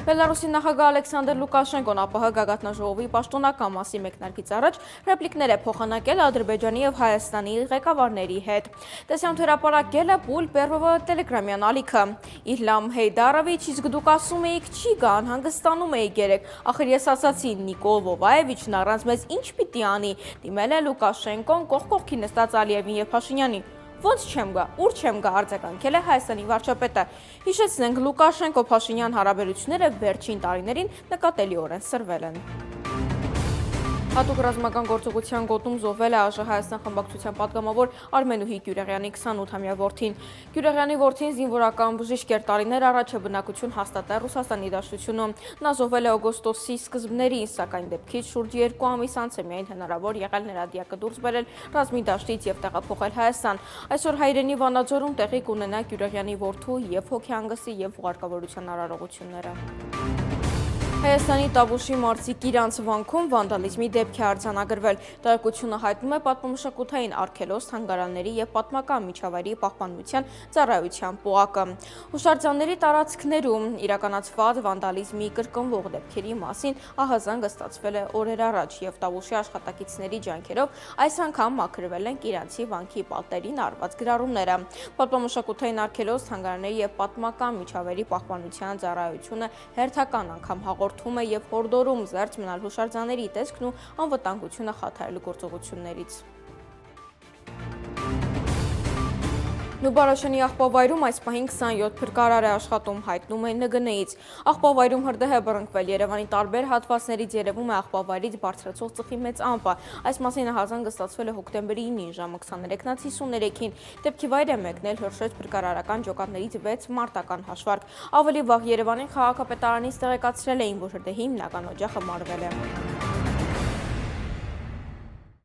Բելարուսի նախագահ Ալեքսանդր Լուկաշենկոն ԱՊՀ գագաթնաժողովի պաշտոնական մասի մեկնարկից առաջ ռեպլիկներ է փոխանակել Ադրբեջանի և Հայաստանի ղեկավարների հետ։ Տեսանյութ հրապարակել է Պուլ Պերվովը տելեգրամյան ալիքը։ Իլհամ Հեյդարովիչ, իսկ դուք ասում էիք չի գա, անհանգստանում էիք երեկ։ Ախր ես ասացի Նիկոլ Վովայևիչն առանց մեզ ինչ պիտի անի։ Դիմել է Լուկաշենկոն կողք կողքի նստած Ալիևին և Փաշինյանին։ Ոնց չեմ գա, ուր չեմ գա, արձագանքել է Հայաստանի վարչապետը։ Հիշեցնենք, Լուկաշենկո-Փաշինյան հարաբերությունները վերջին տարիներին նկատելիորեն սրվել են։ Հատուկ ռազմական գործողության գոտում զոհվել է ԱԺ Հայաստան խմբակցության պատգամավոր Արմենուհի Գյուրեղյանի 28-ամյա որդին։ Գյուրեղյանի որդին զինվորական բժիշկ էր, տարիներ առաջ բնակություն հաստատել Ռուսաստանի Դաշնությունում։ Նա զոհվել է օգոստոսի սկզբներին, սակայն դեպքից շուրջ 2 ամիս անց է միայն հնարավոր եղել նրա դիակը դուրս բերել ռազմի դաշտից և տեղափոխել Հայաստան։ Այսօր հայրենի Վանաձորում տեղի կունենա Գյուրեղյանի որդու և հոգեհանգստի և ուղարկավորության արարողությունները։ Հայաստանի Տավուշի մարզիկ իրանց վանքում վանդալիզմի դեպք է արձանագրվել։ Տեղեկությունը հայտնում է պատմամշակութային արգելոց, թանգարանների և պատմական միջավայրի պահպանության ծառայության ՊՕԱԿ-ը։ Հուշարձանների տարածքներում իրականացված վանդալիզմի կրկնվող դեպքերի մասին ահազանգը ստացվել է օրեր առաջ և Տավուշի աշխատակիցների ջանքերով այս անգամ մաքրվել են իրանցի վանքի պատերին արված գրառումները։ Պատմամշակութային արգելոց, թանգարանների և պատմական միջավայրի պահպանության ծառայությունը հերթական անգամ հաղորդում է և հորդորում զերծ մնալ հուշարձանների տեսքն ու անվտանգությունը խաթարելու գործողություններից։ Նուբարաշենի աղբավայրում այս պահին 27 փրկարար է աշխատում, հայտնում է ՆԳՆ-ից։ Աղբավայրում հրդեհ է բռնկվել, Երևանի տարբեր հատվածներից երևում է աղբավայրից բարձրացող ծխի մեծ ամպը։ Այս մասին ահազանգը ստացվել է հոկտեմբերի 9-ին ժամը 23:53-ին։ Դեպքի վայր է մեկնել Հրշեջ փրկարարական ջոկատներից 6 մարտական հաշվարկ։ Ավելի վաղ Երևանի քաղաքապետարանից տեղեկացրել էին, որ հրդեհի հիմնական օջախը մարվել է։